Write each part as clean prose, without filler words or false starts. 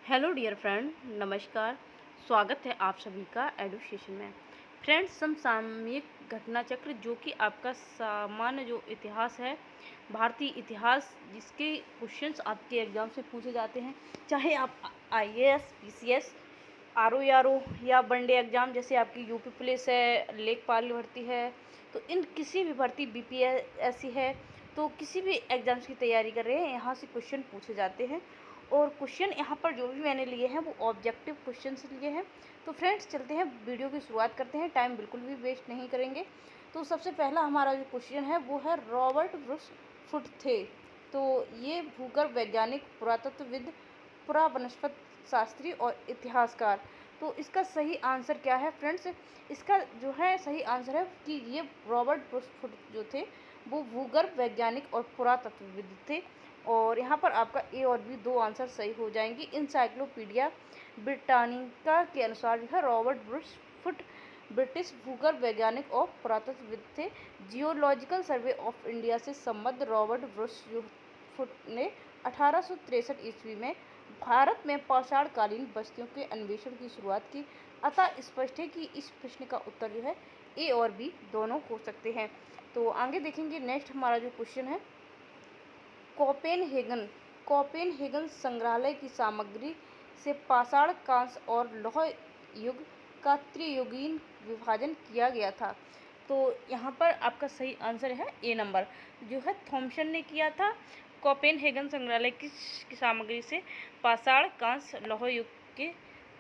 Hello dear friend, नमस्कार। स्वागत है आप सभी का एडुकेशन में। फ्रेंड्स, समसामयिक घटना चक्र जो कि आपका सामान्य जो इतिहास है, भारतीय इतिहास, जिसके क्वेश्चंस आपके एग्ज़ाम से पूछे जाते हैं, चाहे आप आईएएस, पीसीएस, आरओ या वनडे एग्ज़ाम जैसे आपकी यूपी पुलिस है, लेखपाल भर्ती है, तो इन किसी भी भर्ती बीपीएससी है, तो किसी भी एग्ज़ाम्स की तैयारी कर रहे हैं, यहाँ से क्वेश्चन पूछे जाते हैं। और क्वेश्चन यहाँ पर जो भी मैंने लिए हैं वो ऑब्जेक्टिव क्वेश्चन लिए हैं। तो फ्रेंड्स, चलते हैं वीडियो की शुरुआत करते हैं, टाइम बिल्कुल भी वेस्ट नहीं करेंगे। तो सबसे पहला हमारा जो क्वेश्चन है वो है रॉबर्ट ब्रूस फुट थे। तो ये भूगर्भ वैज्ञानिक, पुरातत्वविद, पुरावनस्पत शास्त्री और इतिहासकार। तो इसका सही आंसर क्या है फ्रेंड्स? इसका जो है सही आंसर है कि ये रॉबर्ट ब्रूस फुट जो थे वो भूगर्भ वैज्ञानिक और पुरातत्वविद थे। और यहाँ पर आपका ए और बी दो आंसर सही हो जाएंगे। इंसाइक्लोपीडिया ब्रिटानिका के अनुसार जो है रॉबर्ट ब्रूस फुट ब्रिटिश भूगर्भ वैज्ञानिक और पुरातत्वविद थे। जियोलॉजिकल सर्वे ऑफ इंडिया से संबद्ध रॉबर्ट ब्रूस फुट ने 1863 ईस्वी में भारत में पाषाणकालीन बस्तियों के अन्वेषण की शुरुआत की। अतः स्पष्ट है कि इस प्रश्न का उत्तर जो है ए और बी दोनों हो सकते हैं। तो आगे देखेंगे, नेक्स्ट हमारा जो क्वेश्चन है, कोपेनहेगन संग्रहालय की सामग्री से पाषाण, कांस्य और लौह युग का त्रियुगीन विभाजन किया गया था। तो यहाँ पर आपका सही आंसर है ए नंबर, जो है थॉमसन ने किया था। कोपेनहेगन संग्रहालय की सामग्री से पाषाण, कांस्य, लौह युग के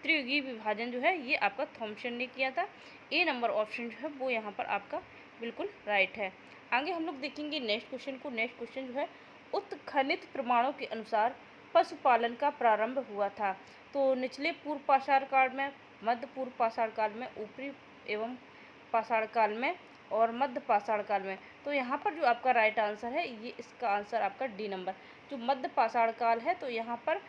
त्रियुगीय विभाजन जो है ये आपका थॉमसन ने किया था। ए नंबर ऑप्शन जो है वो यहाँ पर आपका बिल्कुल राइट है। आगे हम लोग देखेंगे नेक्स्ट क्वेश्चन को। नेक्स्ट क्वेश्चन जो है, उत्खनित प्रमाणों के अनुसार पशुपालन का प्रारंभ हुआ था। तो निचले पूर्व पाषाण काल में, मध्य पूर्व पाषाण काल में, ऊपरी एवं पाषाण काल में और मध्य पाषाण काल में। तो यहाँ पर जो आपका राइट आंसर है ये इसका आंसर आपका डी नंबर, जो मध्य पाषाण काल है, तो यहाँ पर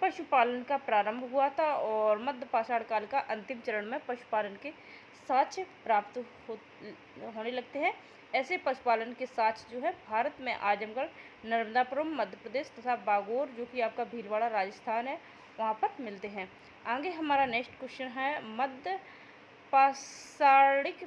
पशुपालन का प्रारंभ हुआ था और मध्य पाषाण काल का अंतिम चरण में पशुपालन के साक्ष्य प्राप्त होने लगते हैं। ऐसे पशुपालन के साक्ष्य जो है भारत में आजमगढ़, नर्मदापुरम मध्य प्रदेश तथा बागोर जो कि आपका भीलवाड़ा राजस्थान है वहाँ पर मिलते हैं। आगे हमारा नेक्स्ट क्वेश्चन है, मध्य पाषाणिक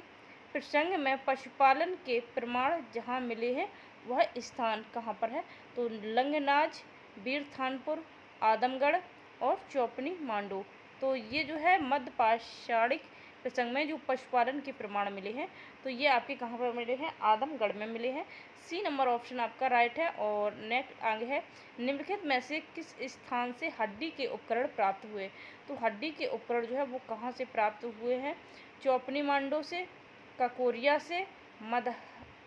प्रसंग में पशुपालन के प्रमाण जहाँ मिले हैं वह स्थान कहाँ पर है? तो लंगनाज, बीरथानपुर, आदमगढ़ और चौपनी मांडू। तो ये जो है मध्य पाषाणिक प्रसंग में जो पशुपालन के प्रमाण मिले हैं तो ये आपके कहाँ पर मिले हैं? आदमगढ़ में मिले हैं। सी नंबर ऑप्शन आपका राइट है। और नेक्स्ट आगे है, निम्नलिखित में से किस स्थान से हड्डी के उपकरण प्राप्त हुए? तो हड्डी के उपकरण जो है वो कहाँ से प्राप्त हुए हैं? चौपनी मांडो से, ककोरिया से,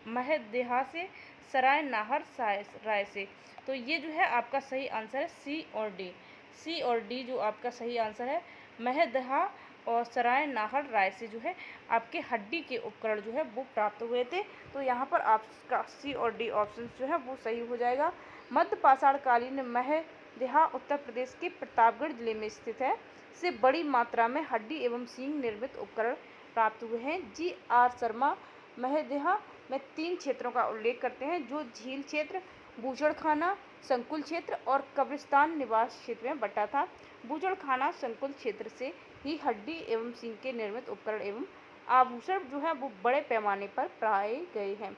महदेहा से, सराय नाहर राय से। तो ये जो है आपका सही आंसर है सी और डी। सी और डी जो आपका सही आंसर है, महदेहा और सराय नाहर राय से जो है आपके हड्डी के उपकरण जो है वो प्राप्त हुए थे। तो यहाँ पर आपका सी और डी ऑप्शन जो है वो सही हो जाएगा। मध्य पाषाणकालीन महदेहा उत्तर प्रदेश के प्रतापगढ़ जिले में स्थित है। से बड़ी मात्रा में हड्डी एवं सींग निर्मित उपकरण प्राप्त हुए हैं। जी आर शर्मा महदेहा में 3 क्षेत्रों का उल्लेख करते हैं, जो झील क्षेत्र, बूचड़खाना संकुल क्षेत्र और कब्रिस्तान निवास क्षेत्र में बटा था। बूचड़खाना संकुल क्षेत्र से ही हड्डी एवं सींग के निर्मित उपकरण एवं आभूषण जो है वो बड़े पैमाने पर पाए गए हैं।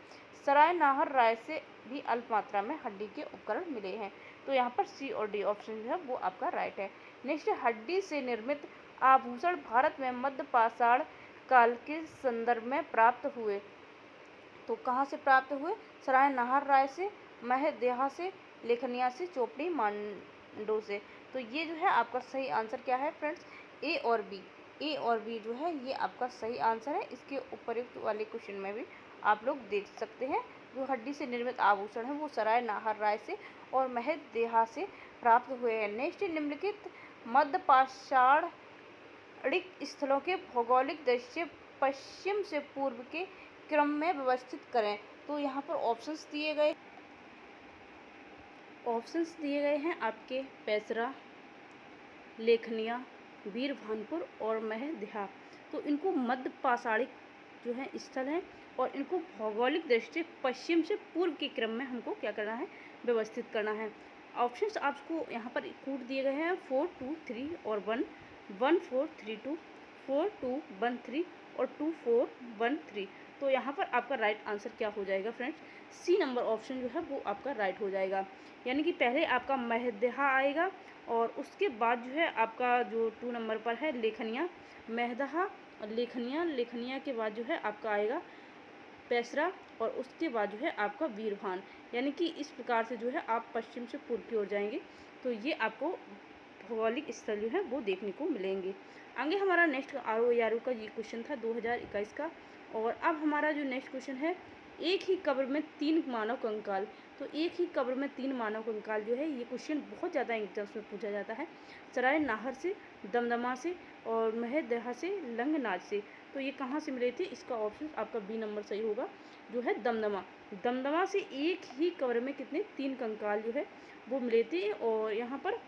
सराय नाहर राय से भी अल्प मात्रा में हड्डी के उपकरण मिले हैं। तो यहाँ पर सी और डी ऑप्शन जो है वो आपका राइट है। नेक्स्ट, हड्डी से निर्मित आभूषण भारत में मध्य पाषाण काल के संदर्भ में प्राप्त हुए। तो कहाँ से प्राप्त हुए? सराय नाहर राय से, महदेहा से, लेखनिया से, चोपड़ी मांडो से। तो ये जो है आपका सही आंसर क्या है फ्रेंड्स? ए और बी। ए और बी जो है ये आपका सही आंसर है। इसके उपयुक्त वाले क्वेश्चन में भी आप लोग देख सकते हैं, जो हड्डी से निर्मित आभूषण है वो सराय नाहर राय से और महदेहा से प्राप्त हुए हैं। नेक्स्ट, निम्नलिखित मध्य पाषाणिक स्थलों के भौगोलिक दृश्य पश्चिम से पूर्व के क्रम में व्यवस्थित करें। तो यहाँ पर ऑप्शंस दिए गए हैं आपके पैसरा, लेखनिया, वीरभानपुर और महदेहा। तो इनको मध्य पाषाणिक जो है स्थल हैं और इनको भौगोलिक दृष्टि पश्चिम से पूर्व के क्रम में हमको क्या करना है? व्यवस्थित करना है। ऑप्शंस आपको यहाँ पर कोड दिए गए हैं 4 2 3 और 1, 1 4 3 2, 4 2 1 3 और 2 4 1 3। तो यहाँ पर आपका राइट आंसर क्या हो जाएगा फ्रेंड्स, सी नंबर ऑप्शन जो है वो आपका राइट हो जाएगा। यानी कि पहले आपका महदहा आएगा और उसके बाद जो है आपका जो 2 नंबर पर है लेखनिया, महदहा लेखनिया, लेखनिया के बाद जो है आपका आएगा पैसरा और उसके बाद जो है आपका वीरभान। यानी कि इस प्रकार से जो है आप पश्चिम से पूर्व की ओर जाएंगे तो ये आपको भौगोलिक स्थल जो है वो देखने को मिलेंगे। आगे हमारा नेक्स्ट ROARO का ये क्वेश्चन था 2021 का। और अब हमारा जो नेक्स्ट क्वेश्चन है, एक ही कब्र में 3 मानव कंकाल। तो एक ही कब्र में 3 मानव कंकाल जो है, ये क्वेश्चन बहुत ज़्यादा एग्जाम्स में पूछा जाता है, सराय नाहर से, दमदमा से और महदहा से, लंगनाज से। तो ये कहाँ से मिले थे, इसका ऑप्शन आपका बी नंबर सही होगा, जो है दमदमा। दमदमा से एक ही कब्र में कितने 3 कंकाल जो है वो मिले थे। और यहाँ पर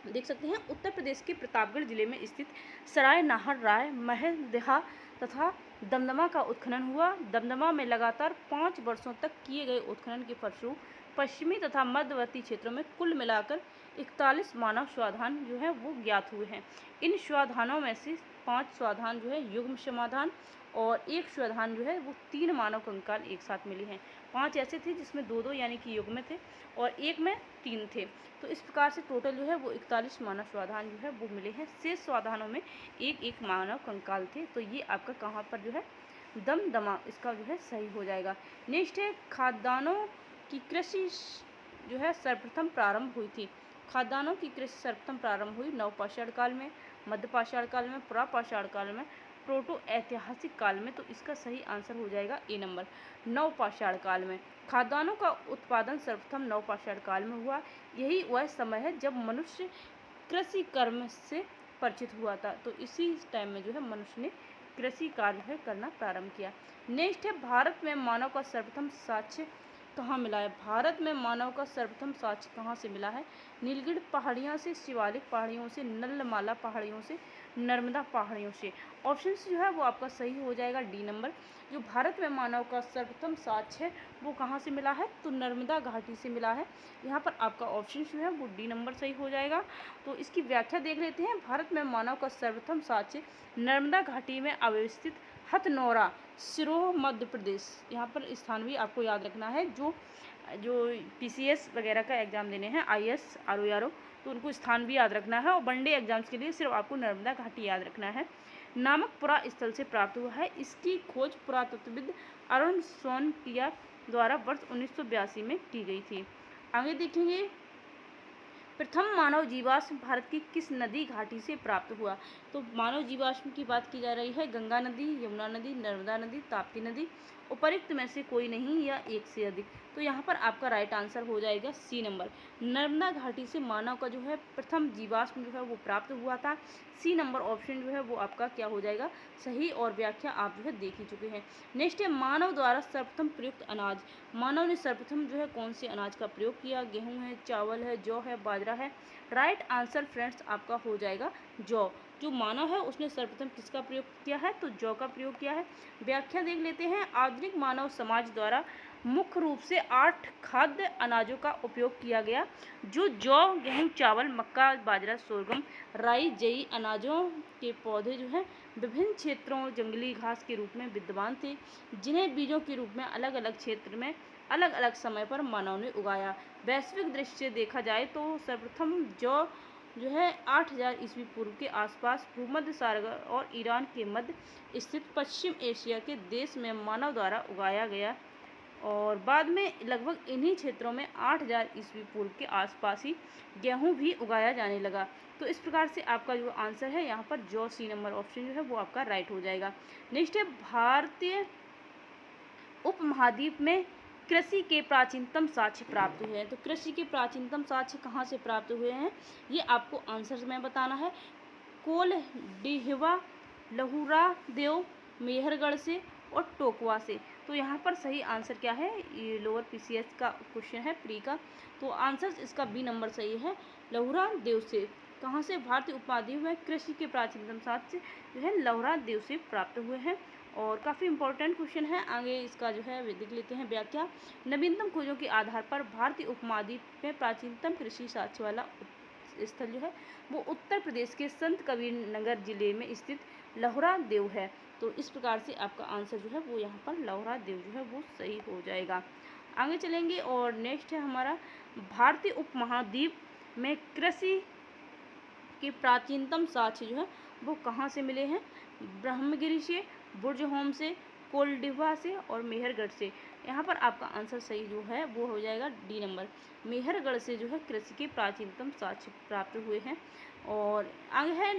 देख सकते हैं उत्तर प्रदेश के प्रतापगढ़ जिले में स्थित सराय नाहर राय, महदहा तथा दमदमा का उत्खनन हुआ। दमदमा में लगातार 5 वर्षों तक किए गए उत्खनन के फलस्वरूप पश्चिमी तथा मध्यवर्ती क्षेत्रों में कुल मिलाकर 41 मानव स्वाधान जो है वो ज्ञात हुए हैं। इन स्वाधानों में से 5 स्वाधान जो है युग्म समाधान और एक स्वाधान जो है वो 3 मानव कंकाल एक साथ मिले हैं। 5 ऐसे थे जिसमें 2-2 यानी कि युग्म में थे और एक में 3 थे। तो इस प्रकार से टोटल जो है वो 41 मानव स्वाधान जो है वो मिले हैं। शेष स्वाधानों में एक एक मानव कंकाल थे। तो ये आपका कहाँ पर जो है दमदमा, इसका जो है सही हो जाएगा। नेक्स्ट है खाद्यान्नों की कृषि जो है सर्वप्रथम प्रारंभ हुई थी। खाद्यान्नों की कृषि सर्वप्रथम प्रारंभ हुई नवपाषाण काल में, मध्यपाषाण काल में, पुरापाषाण काल में, प्रोटो ऐतिहासिक काल में। तो इसका सही आंसर हो जाएगा ए नंबर, नवपाषाण काल में। खाद्यान्नों का उत्पादन सर्वप्रथम नवपाषाण काल में हुआ। यही वह समय है जब मनुष्य कृषि कर्म से परिचित हुआ था। तो इसी टाइम में जो है मनुष्य ने कृषि कार्य है करना प्रारंभ किया। नेक्स्ट है भारत में मानव का सर्वप्रथम साक्ष्य कहाँ मिला है। भारत में मानव का सर्वप्रथम साक्ष्य कहाँ से मिला है, नीलगिरी पहाड़ियों से, शिवालिक पहाड़ियों से, नलमाला पहाड़ियों से, नर्मदा पहाड़ियों से। ऑप्शन जो है वो आपका सही हो जाएगा डी नंबर। जो भारत में मानव का सर्वप्रथम साक्ष्य है वो कहाँ से मिला है, तो नर्मदा घाटी से मिला है। यहाँ पर आपका ऑप्शन जो है वो डी नंबर सही हो जाएगा। तो इसकी व्याख्या देख लेते हैं। भारत में मानव का सर्वप्रथम साक्ष्य नर्मदा घाटी में अवस्थित हथनौरा, सिरोह, मध्य प्रदेश। यहाँ पर स्थान भी आपको याद रखना है। जो PCS वगैरह का एग्जाम देने हैं, IAS ROARO, तो उनको स्थान भी याद रखना है। और वनडे एग्जाम्स के लिए सिर्फ आपको नर्मदा घाटी याद रखना है। नामक पुरा स्थल से प्राप्त हुआ है। इसकी खोज पुरातत्वविद अरुण सोनकिया द्वारा वर्ष 1982 में की गई थी। आगे देखेंगे, प्रथम मानव जीवाश्म भारत की किस नदी घाटी से प्राप्त हुआ। तो मानव जीवाश्म की बात की जा रही है गंगा नदी, यमुना नदी, नर्मदा नदी, ताप्ती नदी, उपरोक्त में से कोई नहीं या एक से अधिक। तो यहाँ पर आपका राइट आंसर हो जाएगा सी नंबर, नर्मदा घाटी से मानव का जो है प्रथम जीवाश्म जो है वो प्राप्त हुआ था। सी नंबर ऑप्शन जो है वो आपका क्या हो जाएगा सही, और व्याख्या आप जो है देख ही चुके हैं। नेक्स्ट है मानव द्वारा सर्वप्रथम प्रयुक्त अनाज। मानव ने सर्वप्रथम जो है कौन से अनाज का प्रयोग किया, गेहूँ है, चावल है, जौ है, बाजरा है। राइट आंसर फ्रेंड्स आपका हो जाएगा जौ। जो मानव है उसने सर्वप्रथम किसका प्रयोग किया है, तो जौ का प्रयोग किया है। व्याख्या देख लेते हैं। आधुनिक मानव समाज द्वारा मुख्य रूप से 8 खाद्य अनाजों का उपयोग किया गया, जो जौ, गेहूं, चावल, मक्का, बाजरा, सोरगम, राई, जई अनाजों के पौधे जो हैं विभिन्न क्षेत्रों जंगली घास के रूप में विद्यमान थे, जिन्हें बीजों के रूप में अलग अलग क्षेत्र में अलग अलग समय पर मानव ने उगाया। वैश्विक दृष्टि से देखा जाए तो सर्वप्रथम जौ जो है 8000 ईस्वी पूर्व के आसपास भूमध्य सागर और ईरान के मध्य स्थित पश्चिम एशिया के देश में मानव द्वारा उगाया गया, और बाद में लगभग इन्हीं क्षेत्रों में 8000 ईस्वी पूर्व के आसपास ही गेहूं भी उगाया जाने लगा। तो इस प्रकार से आपका जो आंसर है यहाँ पर जौ, सी नंबर ऑप्शन जो है वो आपका राइट हो जाएगा। नेक्स्ट है भारतीय उपमहाद्वीप में कृषि के प्राचीनतम साक्ष्य प्राप्त हुए हैं। तो कृषि के प्राचीनतम साक्ष्य कहाँ से प्राप्त हुए हैं, ये आपको आंसर में बताना है। कोल, डिहवा, लहुरा देव, मेहरगढ़ से और टोकवा से। तो यहाँ पर सही आंसर क्या है, ये लोअर PCS का क्वेश्चन है प्री का। तो आंसर इसका बी नंबर सही है, लहुरा देव से। कहाँ से, भारतीय उपमहाद्वीप में कृषि के प्राचीनतम साक्ष्य जो है लहुरा देव से प्राप्त हुए हैं। और काफ़ी इंपॉर्टेंट क्वेश्चन है। आगे इसका जो है देख लेते हैं व्याख्या। नवीनतम खोजों के आधार पर भारतीय उपमहाद्वीप में प्राचीनतम कृषि साक्ष्य वाला स्थल जो है वो उत्तर प्रदेश के संत कबीर नगर जिले में स्थित लहुरा देव है। तो इस प्रकार से आपका आंसर जो है वो यहाँ पर लहुरा देव जो है वो सही हो जाएगा। आगे चलेंगे और नेक्स्ट है हमारा, भारतीय उपमहाद्वीप में कृषि के प्राचीनतम साक्ष्य जो है वो कहाँ से मिले हैं? ब्रह्मगिरी से, बुर्जहोम से, कोल्डिवा से और मेहरगढ़ से। यहाँ पर आपका आंसर सही जो है वो हो जाएगा डी नंबर, मेहरगढ़ से जो है कृषि के प्राचीनतम साक्ष्य प्राप्त हुए हैं। और आगे है,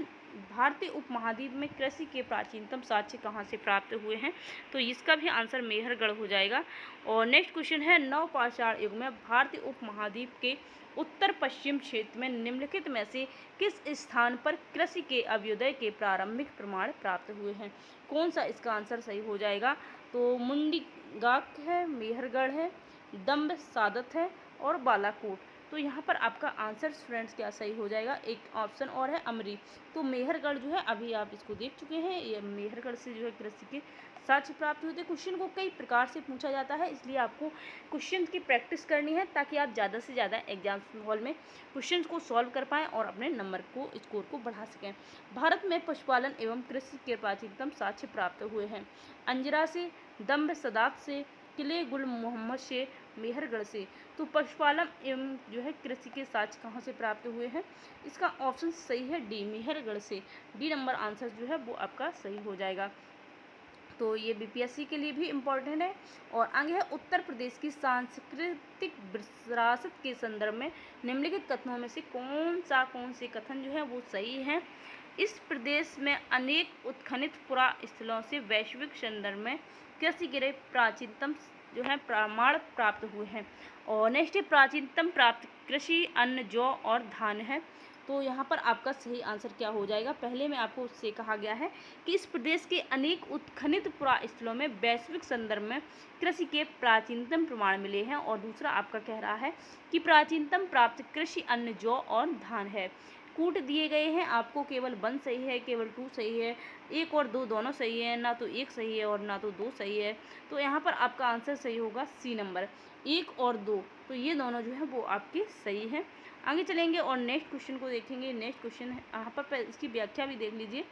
भारतीय उपमहाद्वीप में कृषि के प्राचीनतम साक्ष्य कहाँ से प्राप्त हुए हैं? तो इसका भी आंसर मेहरगढ़ हो जाएगा। और नेक्स्ट क्वेश्चन है, नवपाषाण युग में भारतीय उपमहाद्वीप के उत्तर पश्चिम क्षेत्र में निम्नलिखित में से किस स्थान पर कृषि के अभ्युदय के प्रारंभिक प्रमाण प्राप्त हुए हैं? कौन सा इसका आंसर सही हो जाएगा? तो मुंडीगाक है, मेहरगढ़ है, दम्ब सादत है और बालाकोट। तो यहाँ पर आपका आंसर फ्रेंड्स क्या सही हो जाएगा? एक ऑप्शन और है अमरी। तो मेहरगढ़ जो है अभी आप इसको देख चुके हैं, ये मेहरगढ़ से जो है कृषि के साक्ष्य प्राप्त होते हैं। क्वेश्चन को कई प्रकार से पूछा जाता है, इसलिए आपको क्वेश्चन की प्रैक्टिस करनी है ताकि आप ज़्यादा से ज़्यादा एग्जाम हॉल में क्वेश्चन को सॉल्व कर पाएँ और अपने नंबर को, स्कोर को बढ़ा सकें। भारत में पशुपालन एवं कृषि के प्राचीनतम साक्ष्य प्राप्त हुए हैं अंजरा से, दम्ब सदात से, किले गुल मोहम्मद से, मेहरगढ़ से। तो पशुपालन एवं जो है कृषि के साक्ष्य कहाँ से प्राप्त हुए हैं? इसका ऑप्शन सही है डी, मेहरगढ़ से। डी नंबर आंसर जो है वो आपका सही हो जाएगा। तो ये बीपीएससी के लिए भी इम्पोर्टेंट है। और आगे है, उत्तर प्रदेश की सांस्कृतिक विरासत के संदर्भ में निम्नलिखित कथनों में से कौन से कथन जो है वो सही हैं? इस प्रदेश में अनेक उत्खनित पुरास्थलों से वैश्विक संदर्भ में कृषि के प्राचीनतम जो है प्रमाण प्राप्त हुए हैं। और नेक्स्ट है, प्राचीनतम प्राप्त कृषि अन्न जौ और धान है। तो यहाँ पर आपका सही आंसर क्या हो जाएगा? पहले में आपको उससे कहा गया है कि इस प्रदेश के अनेक उत्खनित पुरास्थलों में वैश्विक संदर्भ में कृषि के प्राचीनतम प्रमाण मिले हैं। और दूसरा आपका कह रहा है कि प्राचीनतम प्राप्त कृषि अन्न जौ और धान है। कूट दिए गए हैं आपको, केवल 1 सही है, केवल 2 सही है, 1 और 2 दोनों सही है, ना तो 1 सही है और ना तो 2 सही है। तो यहाँ पर आपका आंसर सही होगा सी नंबर, 1 और 2। तो ये दोनों जो है वो आपके सही हैं। आगे चलेंगे और नेक्स्ट क्वेश्चन को देखेंगे। नेक्स्ट क्वेश्चन है, यहाँ पर इसकी व्याख्या भी देख लीजिए।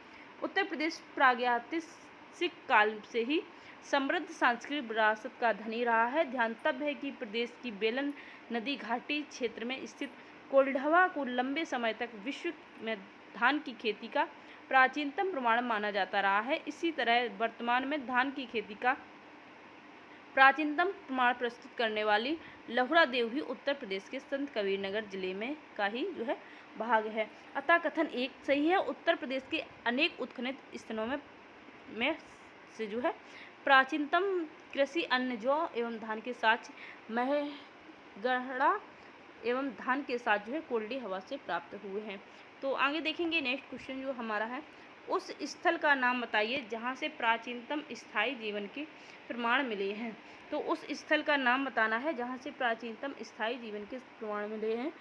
उत्तर प्रदेश प्रागैतिहासिक काल से ही समृद्ध सांस्कृतिक विरासत का धनी रहा है। ध्यातव्य है कि प्रदेश की बेलन नदी घाटी क्षेत्र में स्थित कोल्डवा को लंबे समय तक विश्व में धान की खेती का प्राचीनतम प्रमाण माना जाता रहा है। इसी तरह वर्तमान में धान की खेती का प्राचीनतम प्रमाण प्रस्तुत करने वाली लहुरा देव भी उत्तर प्रदेश के संत कबीर नगर जिले में का ही जो है भाग है। अतः कथन 1 सही है। उत्तर प्रदेश के अनेक उत्खनित स्थलों में से जो है प्राचीनतम कृषि अन्न जौ एवं धान के साक्ष्य मेहरगढ़ एवं धान के साथ जो है कोल्डी हवा से प्राप्त हुए हैं। तो आगे देखेंगे नेक्स्ट क्वेश्चन जो हमारा है, उस स्थल का नाम बताइए जहाँ से प्राचीनतम स्थायी जीवन के प्रमाण मिले हैं। तो उस स्थल का नाम बताना है जहाँ से प्राचीनतम स्थायी जीवन के प्रमाण मिले हैं।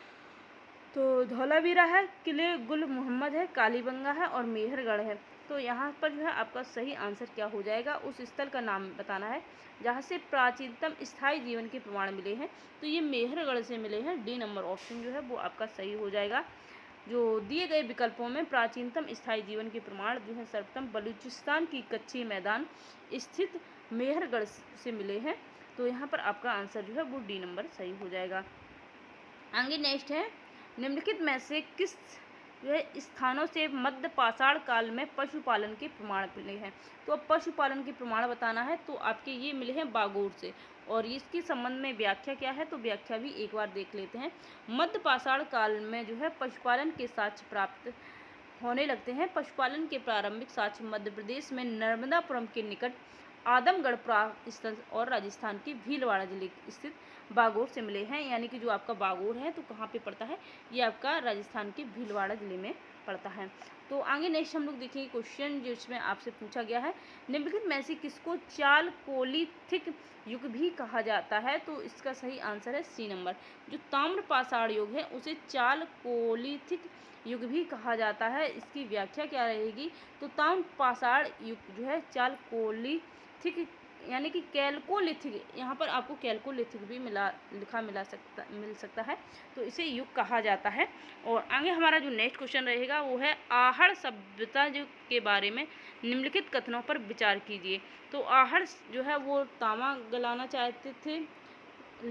तो धौलावीरा है, किले गुल मोहम्मद है, कालीबंगा है और मेहरगढ़ है। तो यहाँ पर जो है आपका सही आंसर क्या हो जाएगा? उस स्थल का नाम बताना है जहाँ से प्राचीनतम स्थायी जीवन के प्रमाण मिले हैं। तो ये मेहरगढ़ से मिले हैं। डी नंबर ऑप्शन जो है वो आपका सही हो जाएगा। जो दिए गए विकल्पों में प्राचीनतम स्थायी जीवन के प्रमाण जो है सर्वप्रथम बलूचिस्तान की कच्ची मैदान स्थित मेहरगढ़ से मिले हैं। तो यहाँ पर आपका आंसर जो है वो डी नंबर सही हो जाएगा। आगे नेक्स्ट है, निम्नलिखित में से किस जो है स्थानों से मध्य पाषाण काल में पशुपालन के प्रमाण मिले हैं? तो अब पशुपालन के प्रमाण बताना है। तो आपके ये मिले हैं बागोर से। और इसके संबंध में व्याख्या क्या है? तो व्याख्या भी एक बार देख लेते हैं। मध्य पाषाण काल में जो है पशुपालन के साक्ष्य प्राप्त होने लगते हैं। पशुपालन के प्रारंभिक साक्ष्य मध्य प्रदेश में नर्मदापुरम के निकट आदमगढ़ प्रास्थल और राजस्थान के भीलवाड़ा जिले स्थित बागोर से मिले हैं, यानी कि जो आपका बागोर है तो कहाँ पे पड़ता है, ये आपका राजस्थान के भीलवाड़ा जिले में पड़ता है। तो आगे नेक्स्ट हम लोग देखेंगे क्वेश्चन जिसमें आपसे पूछा गया है, निम्नलिखित में से किसको चालकोलिथिक युग भी कहा जाता है। तो इसका सही आंसर है सी नंबर, जो ताम्र पाषाण युग है उसे चालकोलिथिक युग भी कहा जाता है। इसकी व्याख्या क्या रहेगी, तो ताम्र पाषाण युग जो है चालकोलिथिक यानी कि कैल्कोलिथिक, यहाँ पर आपको कैल्कोलिथिक भी मिल सकता है, तो इसे युग कहा जाता है। और आगे हमारा जो नेक्स्ट क्वेश्चन रहेगा वो है आहड़ सभ्यता युग के बारे में निम्नलिखित कथनों पर विचार कीजिए। तो आहड़ जो है वो तांबा गलाना चाहते थे,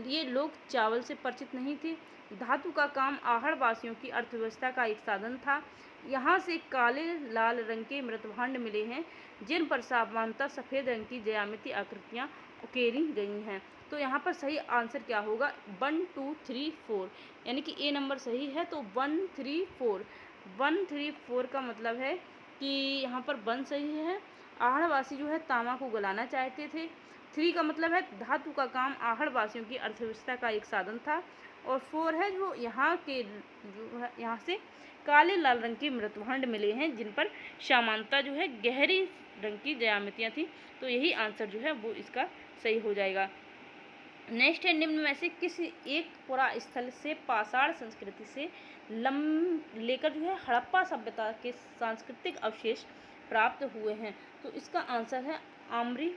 ये लोग चावल से परिचित नहीं थे। धातु का काम आहड़ वासियों की अर्थव्यवस्था का एक साधन था। यहाँ से काले लाल रंग के मृतभांड मिले हैं जिन पर सामान्यतः सफ़ेद रंग की ज्यामितीय आकृतियाँ उकेरी गई हैं। तो यहाँ पर सही आंसर क्या होगा, 1 2 3 4, यानी कि ए नंबर सही है। तो 1 3 4, 1 3 4 का मतलब है कि यहाँ पर 1 सही है, आहड़वासी जो है तांबा को गलाना चाहते थे। 3 का मतलब है धातु का काम आहड़ वासियों की अर्थव्यवस्था का एक साधन था। और 4 है जो यहाँ है यहाँ से काले लाल रंग के मृतभांड मिले हैं जिन पर सामान्यतः जो है गहरी रंग की ज्यामितियाँ थी। तो यही आंसर जो है वो इसका सही हो जाएगा। नेक्स्ट है, निम्न में से किस एक पुरा स्थल से पाषाण संस्कृति से लेकर जो है हड़प्पा सभ्यता के सांस्कृतिक अवशेष प्राप्त हुए हैं। तो इसका आंसर है आमरी,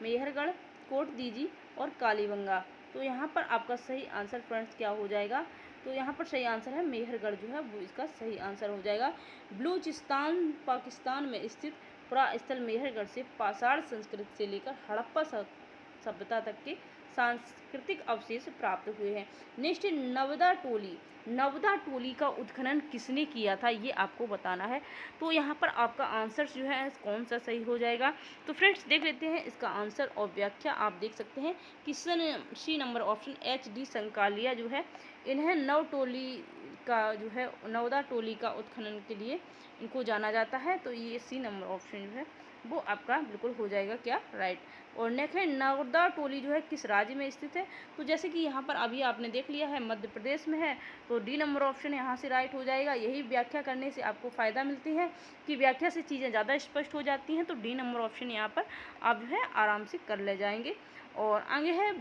मेहरगढ़, कोटदीजी और कालीबंगा। तो यहाँ पर आपका सही आंसर फ्रेंड्स क्या हो जाएगा, तो यहाँ पर सही आंसर है मेहरगढ़ जो है वो इसका सही आंसर हो जाएगा। बलूचिस्तान पाकिस्तान में स्थित पुरा स्थल मेहरगढ़ से पाषाण संस्कृति से लेकर हड़प्पा सभ्यता तक के सांस्कृतिक अवशेष प्राप्त हुए हैं। नेक्स्ट नवदा टोली का उत्खनन किसने किया था, ये आपको बताना है। तो यहाँ पर आपका आंसर जो है कौन सा सही हो जाएगा, तो फ्रेंड्स देख लेते हैं इसका आंसर और व्याख्या। आप देख सकते हैं कि C number option HD Sankalia जो है, इन्हें नवदा टोली का उत्खनन के लिए इनको जाना जाता है। तो ये सी नंबर ऑप्शन जो है वो आपका बिल्कुल हो जाएगा क्या, राइट। और नेक्स्ट है, नवदा टोली जो है किस राज्य में स्थित है। तो जैसे कि यहाँ पर अभी आपने देख लिया है मध्य प्रदेश में है, तो डी नंबर ऑप्शन यहाँ से राइट हो जाएगा। यही व्याख्या करने से आपको फ़ायदा मिलती है कि व्याख्या से चीज़ें ज़्यादा स्पष्ट हो जाती हैं। तो डी नंबर ऑप्शन यहाँ पर आप जो है आराम से कर ले जाएंगे। और आगे है,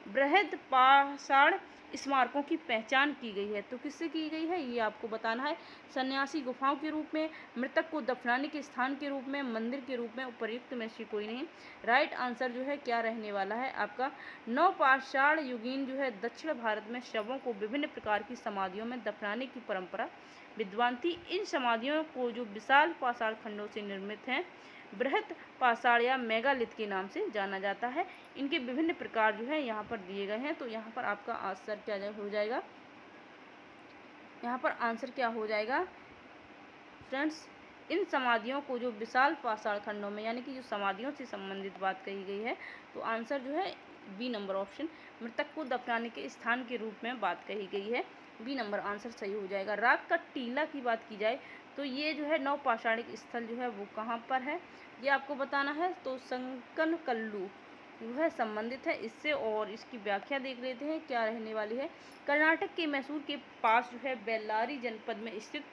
बृहद पाषाण स्मारकों की पहचान की गई है। तो किससे की गई है ये आपको बताना है। सन्यासी गुफाओं के रूप में, मृतक को दफनाने के स्थान के रूप में, मंदिर के रूप में, उपयुक्त में से कोई नहीं। राइट आंसर जो है क्या रहने वाला है आपका, नवपाषाण युगीन जो है दक्षिण भारत में शवों को विभिन्न प्रकार की समाधियों में दफनाने की परंपरा विद्वान थी। इन समाधियों को जो विशाल पाषाण खंडों से निर्मित हैं बृहद पाषाण या मेगालिथ के नाम से जाना जाता है। इनके विभिन्न प्रकार जो है यहाँ पर दिए गए हैं। तो यहाँ पर आपका आंसर क्या हो जाएगा, यहाँ पर आंसर क्या हो जाएगा फ्रेंड्स, इन समाधियों को जो विशाल पाषाण खंडों में, यानी कि जो समाधियों से संबंधित बात कही गई है, तो आंसर जो है बी नंबर ऑप्शन, मृतक को दफनाने के स्थान के रूप में बात कही गई है। बी नंबर आंसर सही हो जाएगा। राग का टीला की बात की जाए तो ये जो है नवपाषाणिक स्थल जो है वो कहाँ पर है, ये आपको बताना है। तो संकन कल्लू जो है संबंधित है इससे, और इसकी व्याख्या देख लेते हैं क्या रहने वाली है। कर्नाटक के मैसूर के पास जो है बेल्लारी जनपद में स्थित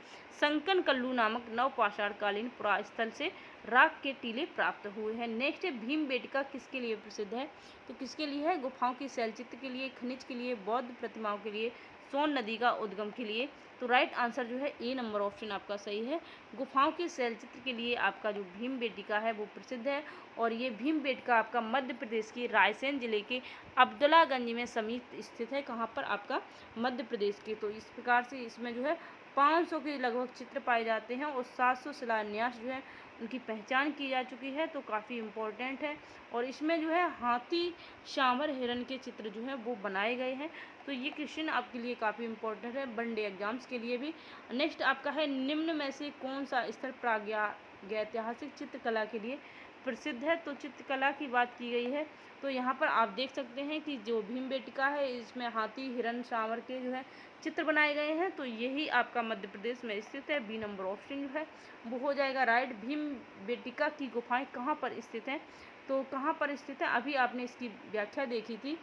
संकन कल्लू नामक नवपाषाणकालीन पुरास्थल से राख के टीले प्राप्त हुए हैं। नेक्स्ट है, भीमबेटका किसके लिए प्रसिद्ध है। तो किसके लिए है, गुफाओं के शैलचित्र के लिए, खनिज के लिए, बौद्ध प्रतिमाओं के लिए, सोन नदी का उद्गम के लिए। तो राइट आंसर जो है ए नंबर ऑप्शन आपका सही है। गुफाओं के शैलचित्र के लिए आपका जो भीमबेटका है वो प्रसिद्ध है, और ये भीमबेटका आपका मध्य प्रदेश के रायसेन जिले के अब्दुल्लागंज में समीप स्थित है। कहाँ पर, आपका मध्य प्रदेश के। तो इस प्रकार से इसमें जो है 500 के लगभग चित्र पाए जाते हैं और 700 शिलान्यास जो है उनकी पहचान की जा चुकी है। तो काफ़ी इम्पोर्टेंट है, और इसमें जो है हाथी, सांवर, हिरन के चित्र जो है वो बनाए गए हैं। तो ये क्वेश्चन आपके लिए काफ़ी इम्पोर्टेंट है वनडे एग्जाम्स के लिए भी। नेक्स्ट आपका है, निम्न में से कौन सा स्थल प्रागैतिहासिक चित्रकला के लिए प्रसिद्ध है। तो चित्रकला की बात की गई है, तो यहाँ पर आप देख सकते हैं कि जो भीमबेटका है इसमें हाथी, हिरन, सांवर के जो है चित्र बनाए गए हैं। तो यही आपका मध्य प्रदेश में स्थित है। बी नंबर ऑप्शन जो है वो हो जाएगा राइट। भीमबेटका की गुफाएं कहाँ पर स्थित हैं, तो कहाँ पर स्थित है, अभी आपने इसकी व्याख्या देखी थी।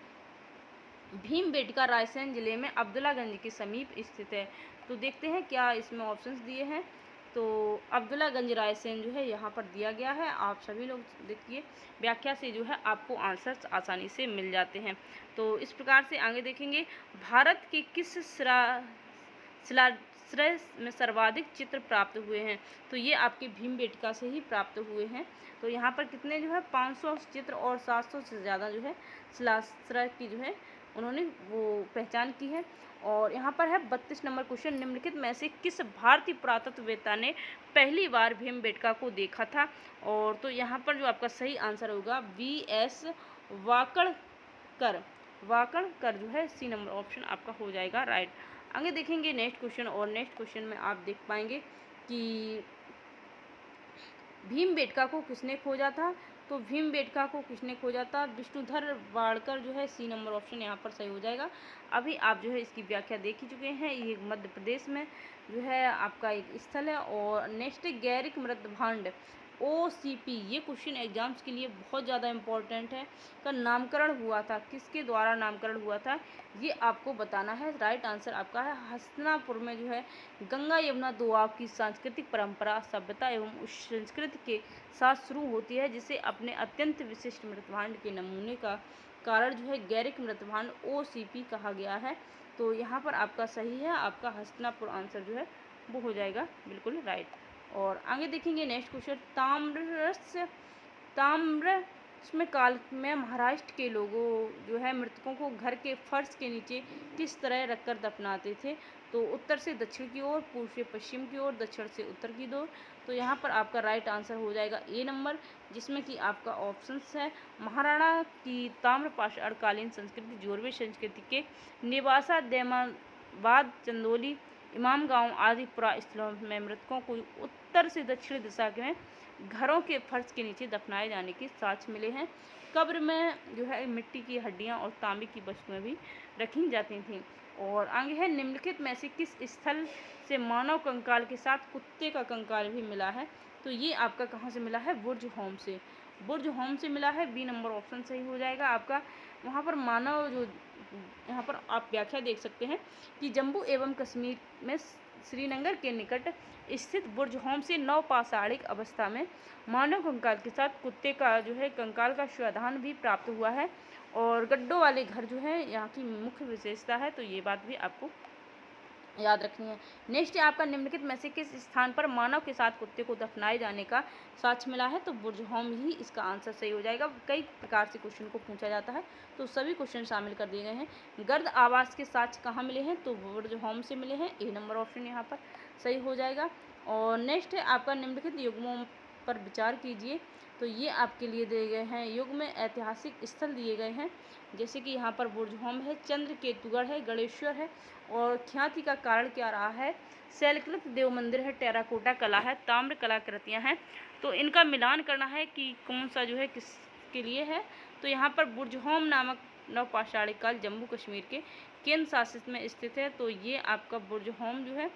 भीमबेटका रायसेन जिले में अब्दुल्लागंज के समीप स्थित है। तो देखते हैं क्या इसमें ऑप्शंस दिए हैं। तो अब्दुल्लागंज रायसेन जो है यहाँ पर दिया गया है। आप सभी लोग देखिए, व्याख्या से जो है आपको आंसर्स आसानी से मिल जाते हैं। तो इस प्रकार से आगे देखेंगे, भारत के किस शिलाश्रय में सर्वाधिक चित्र प्राप्त हुए हैं। तो ये आपके भीमबेटका से ही प्राप्त हुए हैं। तो यहाँ पर कितने जो है 500 चित्र और 700 से ज़्यादा जो है शिलाश्रय की जो है उन्होंने वो पहचान की है। और यहाँ पर है 32 नंबर क्वेश्चन, निम्नलिखित में से किस भारतीय पुरातत्ववेत्ता ने पहली बार भीमबेटका को देखा था। और तो यहाँ पर जो आपका सही आंसर होगा V.S. वाकणकर जो है सी नंबर ऑप्शन आपका हो जाएगा राइट। आगे देखेंगे नेक्स्ट क्वेश्चन, और नेक्स्ट क्वेश्चन में आप देख पाएंगे कि भीमबेटका को किसने खोजा था। तो भीमबेटका को किसने खोजा था, विष्णुधर वाड़कर जो है सी नंबर ऑप्शन यहाँ पर सही हो जाएगा। अभी आप जो है इसकी व्याख्या देख ही चुके हैं। ये मध्य प्रदेश में जो है आपका एक स्थल है। और नेक्स्ट गैरिक मृतभांड OCP, ये क्वेश्चन एग्जाम्स के लिए बहुत ज़्यादा इम्पोर्टेंट है। का नामकरण हुआ था, किसके द्वारा नामकरण हुआ था, ये आपको बताना है। राइट आंसर आपका है हस्तिनापुर में जो है गंगा यमुना दोआब की सांस्कृतिक परंपरा, सभ्यता एवं उस संस्कृति के साथ शुरू होती है, जिसे अपने अत्यंत विशिष्ट मृतभांड के नमूने का कारण जो है गैरिक मृतभांड OCP कहा गया है। तो यहाँ पर आपका सही है, आपका हस्तिनापुर आंसर जो है वो हो जाएगा बिल्कुल राइट। और आगे देखेंगे नेक्स्ट क्वेश्चन, ताम्रश्म काल में महाराष्ट्र के लोगों जो है मृतकों को घर के फर्श के नीचे किस तरह रखकर दफनाते थे। तो उत्तर से दक्षिण की ओर, पूर्व से पश्चिम की ओर, दक्षिण से उत्तर की ओर। तो यहाँ पर आपका राइट आंसर हो जाएगा A नंबर, जिसमें कि आपका ऑप्शंस है महाराणा की ताम्रपाषाणकालीन संस्कृति, जोरवे संस्कृति के निवासा, दैमाबाद, चंदौली, इमाम गांव आदि पुरा स्थलों में मृतकों को उत्तर से दक्षिण दिशा में घरों के फर्श के नीचे दफनाए जाने के साक्ष्य मिले हैं। कब्र में जो है मिट्टी की हड्डियां और तांबे की वस्तुएं भी रखी जाती थीं। और आगे है, निम्नलिखित में से किस स्थल से मानव कंकाल के साथ कुत्ते का कंकाल भी मिला है। तो ये आपका कहाँ से मिला है, बुर्ज होम से, बुर्ज होम से मिला है। B नंबर ऑप्शन सही हो जाएगा आपका। वहाँ पर मानव जो, यहाँ पर आप व्याख्या देख सकते हैं कि जम्मू एवं कश्मीर में श्रीनगर के निकट स्थित बुर्ज होम से नवपाषाणिक अवस्था में मानव कंकाल के साथ कुत्ते का जो है कंकाल का शिवाधान भी प्राप्त हुआ है। और गड्ढों वाले घर जो है यहाँ की मुख्य विशेषता है। तो ये बात भी आपको याद रखनी है। नेक्स्ट है आपका, निम्नलिखित में से किस स्थान पर मानव के साथ कुत्ते को दफनाए जाने का साक्ष्य मिला है। तो बुर्ज होम ही इसका आंसर सही हो जाएगा। कई प्रकार से क्वेश्चन को पूछा जाता है, तो सभी क्वेश्चन शामिल कर दिए गए हैं। गर्द आवास के साक्ष्य कहाँ मिले हैं, तो बुर्ज होम से मिले हैं। A नंबर ऑप्शन यहाँ पर सही हो जाएगा। और नेक्स्ट है आपका, निम्नलिखित युग्मों पर विचार कीजिए। तो ये आपके लिए दिए गए हैं, युग में ऐतिहासिक स्थल दिए गए हैं, जैसे कि यहाँ पर बुर्ज होम है, चंद्रकेतुगढ़ है, गणेश्वर है। और ख्याति का कारण क्या रहा है, शैलकृत देव मंदिर है, टेराकोटा कला है, ताम्र कलाकृतियाँ हैं। तो इनका मिलान करना है कि कौन सा जो है किसके लिए है। तो यहाँ पर बुर्ज होम नामक नवपाषाणिक काल जम्मू कश्मीर के केंद्र शासित में स्थित है। तो ये आपका बुर्ज होम जो है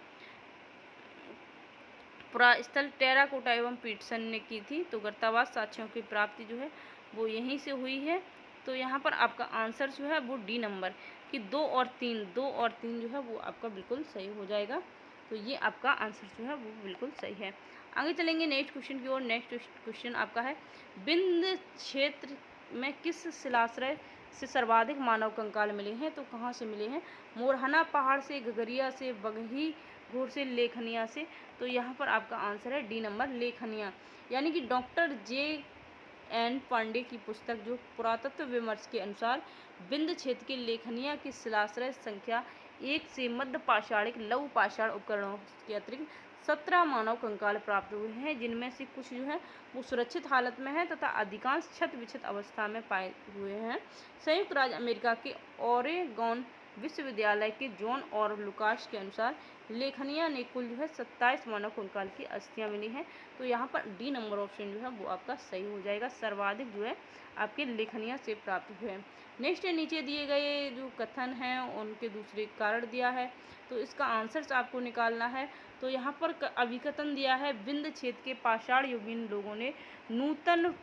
पुरास्थल टेराकोटा एवं पीटसन ने की थी। तो गर्तावास साक्ष्यों की प्राप्ति जो है वो यहीं से हुई है। तो यहाँ पर आपका आंसर जो है वो D नंबर कि 2 और 3 जो है वो आपका बिल्कुल सही हो जाएगा। तो ये आपका आंसर जो है वो बिल्कुल सही है। आगे चलेंगे नेक्स्ट क्वेश्चन की ओर। नेक्स्ट क्वेश्चन आपका है, विंध्य क्षेत्र में किस शिलाश्रय से सर्वाधिक मानव कंकाल मिले हैं। तो कहाँ से मिले हैं, मोरहना पहाड़ से, गगरिया से, बगही घोर से, लेखनिया से। तो यहाँ पर आपका आंसर है D नंबर, लेखनिया। यानी कि डॉक्टर J.N. पांडे की पुस्तक जो पुरातत्व विमर्श के अनुसार विंध्य क्षेत्र के लेखनिया की शिलाश्रय संख्या 1 से मध्य पाषाणिक लघु पाषाण उपकरणों के अतिरिक्त 17 मानव कंकाल प्राप्त हुए हैं, जिनमें से कुछ जो है वो सुरक्षित हालत में है तथा अधिकांश क्षत विक्षत अवस्था में पाए हुए हैं। संयुक्त राज्य अमेरिका के ओरेगॉन विश्वविद्यालय के जॉन और लुकास के अनुसार लेखनिया ने कुल जो है 27 मानव कंकाल की अस्थियां मिली हैं। तो यहाँ पर D नंबर ऑप्शन जो है वो आपका सही हो जाएगा, सर्वाधिक जो है आपके लेखनिया से प्राप्त हुए हैं। नेक्स्ट है, नीचे दिए गए जो कथन हैं उनके दूसरे कारण दिया है। तो इसका आंसर्स आपको निकालना है। तो यहाँ पर अभिकथन दिया है, विंध्य क्षेत्र के पाषाण युगीन लोगों ने नूतन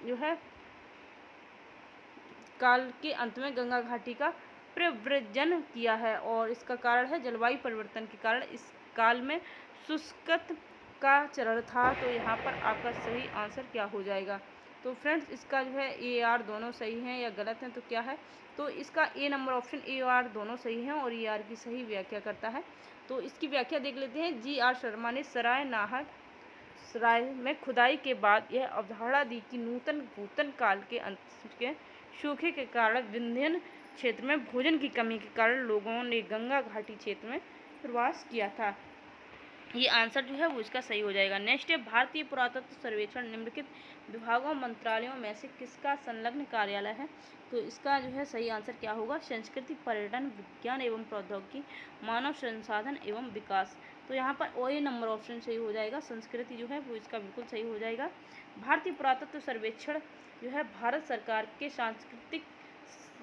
जो है काल के अंत में गंगा घाटी का प्रव्रजन किया है, और इसका कारण है जलवायु परिवर्तन के कारण इस काल में शुष्कत का चरण था। तो यहाँ पर आपका सही आंसर क्या हो जाएगा? तो फ्रेंड्स इसका जो है ए आर दोनों सही हैं या गलत हैं, तो क्या है? तो इसका ए नंबर ऑप्शन ए आर दोनों सही हैं और ए आर की सही व्याख्या करता है। तो इसकी व्याख्या देख लेते हैं। जी आर शर्मा ने सराय नाहर सराय में खुदाई के बाद यह अवधारणा दी कि नूतन भूतन काल के अंत के सूखे के कारण विंध्यन क्षेत्र में भोजन की कमी के कारण लोगों ने गंगा घाटी क्षेत्र में प्रवास किया था। ये आंसर जो है वो इसका सही हो जाएगा। नेक्स्ट है भारतीय पुरातत्व सर्वेक्षण निम्नलिखित विभागों मंत्रालयों में से किसका संलग्न कार्यालय है? तो इसका जो है सही आंसर क्या होगा? संस्कृति, पर्यटन, विज्ञान एवं प्रौद्योगिकी, मानव संसाधन एवं विकास। तो यहाँ पर ओ ए नंबर ऑप्शन सही हो जाएगा। संस्कृति जो है वो इसका बिल्कुल सही हो जाएगा। भारतीय पुरातत्व सर्वेक्षण जो है भारत सरकार के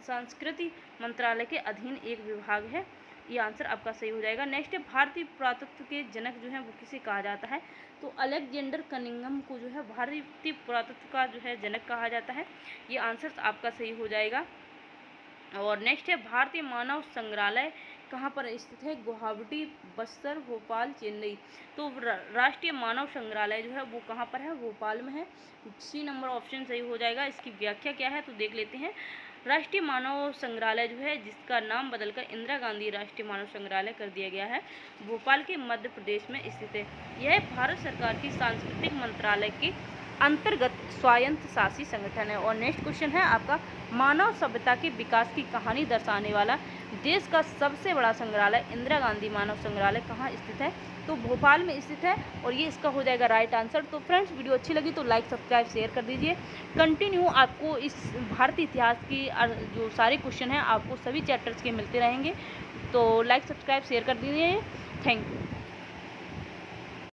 संस्कृति मंत्रालय के अधीन एक विभाग है। ये आंसर आपका सही हो जाएगा। नेक्स्ट है भारतीय पुरातत्व के जनक जो है वो किसे कहा जाता है? तो अलेक्जेंडर कनिंघम को जो है भारतीय पुरातत्व का जो है जनक कहा जाता है। ये आंसर आपका सही हो जाएगा। और नेक्स्ट है भारतीय मानव संग्रहालय कहाँ पर स्थित है? गुवाहाटी, बस्तर, भोपाल, चेन्नई। तो राष्ट्रीय मानव संग्रहालय जो है वो कहाँ पर है? भोपाल में है। सी नंबर ऑप्शन सही हो जाएगा। इसकी व्याख्या क्या है तो देख लेते हैं। राष्ट्रीय मानव संग्रहालय जो है जिसका नाम बदलकर इंदिरा गांधी राष्ट्रीय मानव संग्रहालय कर दिया गया है, भोपाल के मध्य प्रदेश में स्थित है। यह भारत सरकार की सांस्कृतिक मंत्रालय के अंतर्गत स्वायत्त शासी संगठन है। और नेक्स्ट क्वेश्चन है आपका, मानव सभ्यता के विकास की कहानी दर्शाने वाला देश का सबसे बड़ा संग्रहालय इंदिरा गांधी मानव संग्रहालय कहाँ स्थित है? तो भोपाल में स्थित है और ये इसका हो जाएगा राइट आंसर। तो फ्रेंड्स वीडियो अच्छी लगी तो लाइक, सब्सक्राइब, शेयर कर दीजिए। कंटिन्यू आपको इस भारतीय इतिहास की जो सारे क्वेश्चन हैं आपको सभी चैप्टर्स के मिलते रहेंगे। तो लाइक, सब्सक्राइब, शेयर कर दीजिए। Thank you.